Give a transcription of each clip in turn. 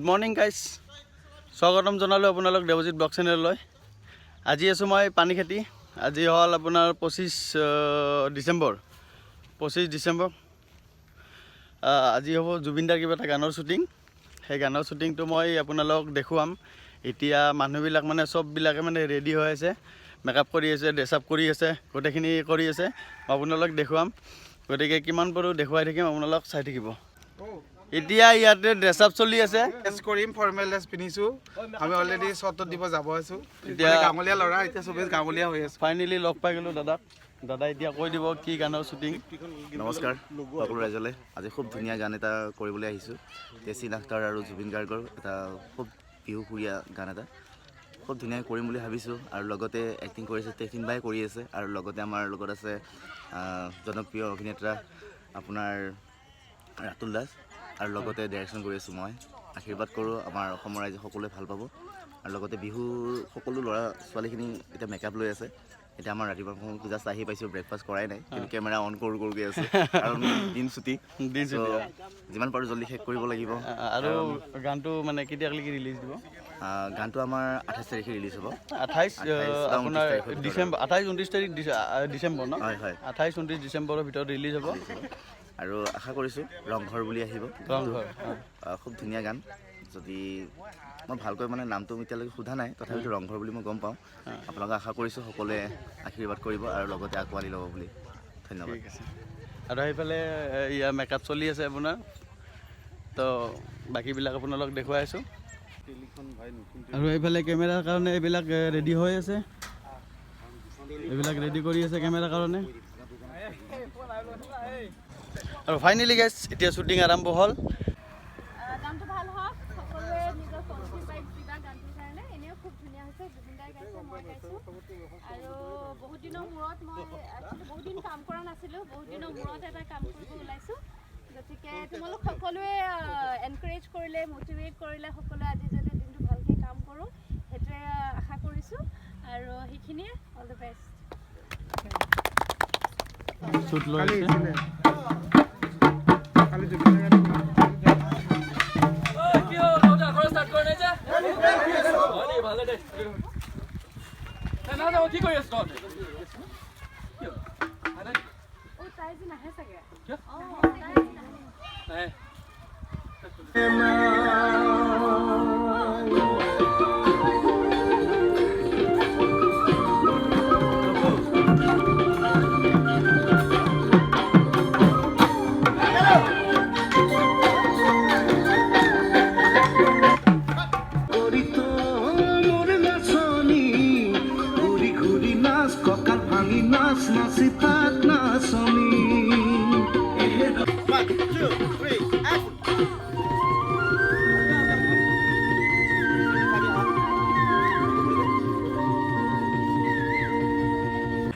Morning guys, স্বাগতম জনালোঁ আপোনালোক দেৱজিৎ ব্লগ চেনেললৈ। আজি আছোঁ মই পানী খেতি। আজি হ'ল আপোনাৰ 25 ডিচেম্বৰ। আজি হ'ব জুবিনদাৰ কিবা এটা গানৰ শ্বুটিং। সেই গানৰ শ্বুটিংটো মই আপোনালোক দেখুৱাম। এতিয়া মানুহবিলাক মানে চববিলাকে মানে ৰেডি হৈ আছে, মেকআপ কৰি আছে, ড্ৰেছ আপ কৰি আছে, গোটেইখিনি কৰি আছে। মই আপোনালোক দেখুৱাম, গতিকে কিমান পাৰোঁ দেখুৱাই থাকিম, আপোনালোক চাই থাকিব। এতিয়া ইয়াতে ড্ৰেছ আপ চলি আছে। ড্ৰেছ কৰিম, ফৰ্মেল ড্ৰেছ পিন্ধিছোঁ। আমি অলৰেডি শ্বটত দিব যাব আছোঁ। এতিয়া গাঁৱলীয়া ল'ৰা, এতিয়া চবেই গাঁৱলীয়া হৈ আছে। ফাইনেলি লগ পাই গ'লোঁ দাদাক। দাদা এতিয়া কৈ দিব কি গানৰ শ্বুটিং। নমস্কাৰ সকলো ৰাইজলৈ। আজি খুব ধুনীয়া গান এটা কৰিবলৈ আহিছোঁ। টেচি নাক্তাৰ আৰু জুবিন গাৰ্গৰ এটা খুব বিহুসুৰীয়া গান এটা খুব ধুনীয়াকৈ কৰিম বুলি ভাবিছোঁ। আৰু লগতে এক্টিং কৰিছে টেচিন বাই কৰি আছে, আৰু লগতে আমাৰ লগত আছে জনপ্ৰিয় অভিনেতা আপোনাৰ ৰাতুল দাস, আৰু লগতে ডাইৰেকশ্যন কৰি আছোঁ মই। আশীৰ্বাদ কৰোঁ আমাৰ অসমৰ ৰাইজে সকলোৱে ভাল পাব। আৰু লগতে বিহু সকলো ল'ৰা ছোৱালীখিনি এতিয়া মেকআপ লৈ আছে। এতিয়া আমাৰ ৰাতিপুৱা জাষ্ট আহি পাইছোঁ, ব্ৰেকফাষ্ট কৰাই নাই, কিন্তু কেমেৰা অন কৰোঁগৈ আছে কাৰণ দিন ছুটি। যিমান পাৰোঁ জল্দি শেষ কৰিব লাগিব। আৰু গানটো মানে কেতিয়ালৈকে ৰিলিজ দিব? গানটো আমাৰ 28 তাৰিখে ৰিলিজ হ'ব। 28 আপোনাৰ ডিচেম্বৰ, 28-29 তাৰিখ ডিচেম্বৰ ন? হয় হয়, 28-29 ডিচেম্বৰৰ ভিতৰত ৰিলিজ হ'ব। আৰু আশা কৰিছোঁ ৰংঘৰ বুলি আহিব। ৰংঘৰ খুব ধুনীয়া গান। যদি মই ভালকৈ মানে নামটো এতিয়ালৈকে সোধা নাই, তথাপিতো ৰংঘৰ বুলি মই গম পাওঁ। আপোনালোকে আশা কৰিছোঁ সকলোৱে আশীৰ্বাদ কৰিব আৰু লগতে আঁকোৱালি ল'ব বুলি। ধন্যবাদ। ঠিক আছে। আৰু সেইফালে ইয়াৰ মেকআপ চলি আছে আপোনাৰ, তো বাকীবিলাক আপোনালোক দেখুৱাই আছোঁ। আৰু এইফালে কেমেৰাৰ কাৰণে এইবিলাক ৰেডি হৈ আছে, এইবিলাক ৰেডি কৰি আছে কেমেৰাৰ কাৰণে। আৰু ফাইনেলি গাইজ এতিয়া শ্বুটিং আৰম্ভ হ'ল। গানটো ভাল হওক, সকলোৱে নিজৰ পজিটিভ ভাইব দিবা গানটোৰ কাৰণে। এনেও খুব ধুনীয়া হৈছে, জুবিনদাই গাইছে, মই গাইছোঁ। আৰু বহুত দিনৰ মূৰত মই বহুত দিন কাম কৰা নাছিলোঁ, বহুত দিনৰ মূৰত এটা কাম কৰিব ওলাইছোঁ। গতিকে তোমালোক সকলোৱে এনকাৰেজ কৰিলে, মটিভেট কৰিলে, সকলোৱে আজি যাতে দিনটো ভালকৈ কাম কৰোঁ সেইটোৱে আশা কৰিছোঁ। আৰু সেইখিনিয়ে, অল দ্য বেষ্ট। শ্বুট লৈ আছে। কি কৰি আছ তই? তাই যে নাহে চাগে।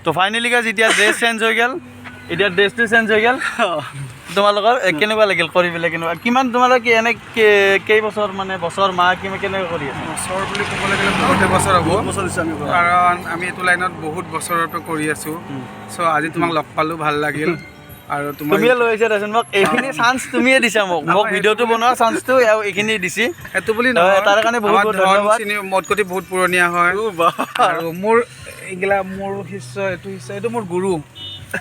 তো ফাইনেলি গাইজ এতিয়া ড্ৰেছ চেঞ্জ হৈ গ'ল। এতিয়া ড্ৰেছটো চেঞ্জ হৈ গ'ল। তোমালোকৰ কেনেকুৱা লাগিল কৰি পেলাই? কেনেকুৱা কিমান তোমালোকে এনে কেইবছৰ মানে বছৰ মাহ কেনেকৈ কৰি আছে? বছৰ বুলি ক'বলৈ গ'লে বহুতে বছৰ হ'ব, কাৰণ আমি এইটো লাইনত বহুত বছৰৰ পৰা কৰি আছোঁ। চ' আজি তোমাক লগ পালোঁ, ভাল লাগিল। আৰু তুমিয়ে লৈ আহিছা দেচোন মোক, এইখিনি চান্স তুমিয়ে দিছা মোক ভিডিঅ'টো বনোৱা চান্সটো এইখিনি দিছি। সেইটো বুলি নহয়, তাৰ কাৰণে বহুত বহুত ধন্যবাদ। মোতকৈ বহুত পুৰণীয়া হয়, আৰু মোৰ এইগিলা মোৰ শিষ্য, এইটো মোৰ গুৰু।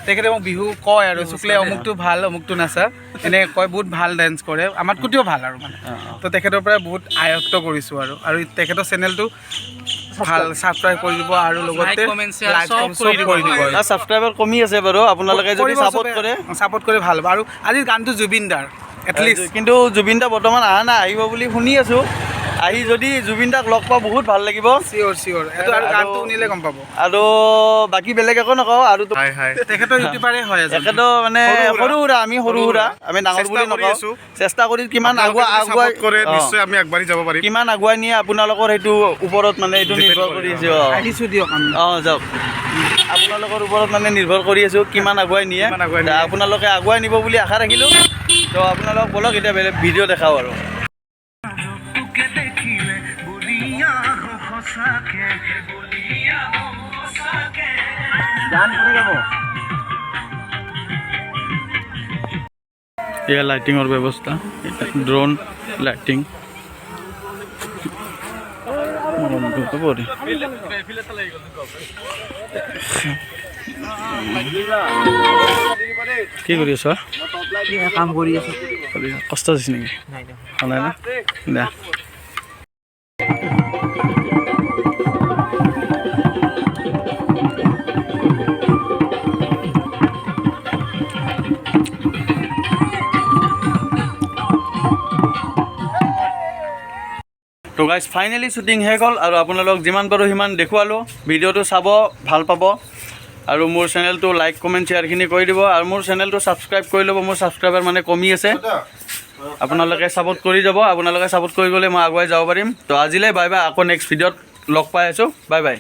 তেখেতে মোক বিহু কয় আৰু চুকলে অমুকটো ভাল, অমুকটো নাচা, এনেকৈ কয়। বহুত ভাল ডান্স কৰে, আমাতকৈও ভাল আৰু মানে। তো তেখেতৰ পৰা বহুত আয়ত্ত কৰিছোঁ। আৰু তেখেতৰ চেনেলটো ভাল ছাবস্ক্ৰাইব কৰি দিব, আৰু লগতে ছাবস্ক্ৰাইবাৰ কমি আছে বাৰু, আপোনালোকে যদি ছাপোৰ্ট কৰি ভাল হ'ব। আৰু আজিৰ গানটো জুবিনদাৰ এটলিষ্ট, কিন্তু জুবিনদা বৰ্তমান অহা নাই, আহিব বুলি শুনি আছোঁ। আহি যদি জুবিনদাক লগ পাওঁ বহুত ভাল লাগিব। চিয়'ৰ এইটো, আৰু গানটো শুনিলে গম পাব। আৰু বাকী বেলেগ একো নকওঁ। আৰু তেখেতৰ ইউটিউবাৰে হয়, তেখেতো মানে সৰু সুৰা, আমি সৰু সুৰা, আমি ডাঙৰ বুলি নকওঁ। চেষ্টা কৰি কিমান আগুৱাই কৰে, নিশ্চয় আমি আগবাঢ়ি যাব পাৰিম। কিমান আগুৱাই নিয়ে আপোনালোকৰ সেইটো ওপৰত মানে এইটো নিৰ্ভৰ কৰি আছোঁ। আহিছোঁ দিয়ক আমি। যাওক, আপোনালোকৰ ওপৰত মানে নিৰ্ভৰ কৰি আছোঁ কিমান আগুৱাই নিয়ে। আপোনালোকে আগুৱাই নিব বুলি আশা ৰাখিলোঁ। তো আপোনালোক বলক এতিয়া বেলেগ ভিডিঅ' দেখাওঁ আৰু। এয়া লাইটিঙৰ ব্যৱস্থা, ড্ৰোন লাইটিং। হ'ব দে কি কৰি আছ কাম কৰি আছো কষ্ট হৈছে নেকি নাই নাই না দে তো গাইজ ফাইনেলি শ্বুটিং শেষ হ'ল আৰু আপোনালোক যিমান পাৰোঁ সিমান দেখুৱালোঁ ভিডিঅ'টো চাব ভাল পাব আৰু মোৰ চেনেলটো লাইক কমেণ্ট শ্বেয়াৰখিনি কৰি দিব আৰু মোৰ চেনেলটো ছাবস্ক্ৰাইব কৰি ল'ব মোৰ ছাবস্ক্ৰাইবাৰ মানে কমি আছে আপোনালোকে ছাপোৰ্ট কৰি যাব আপোনালোকে ছাপোৰ্ট কৰি গ'লে মই আগুৱাই যাব পাৰিম তো আজিলৈ বাই বাই আকৌ নেক্সট ভিডিঅ'ত লগ পাই আছোঁ বাই বাই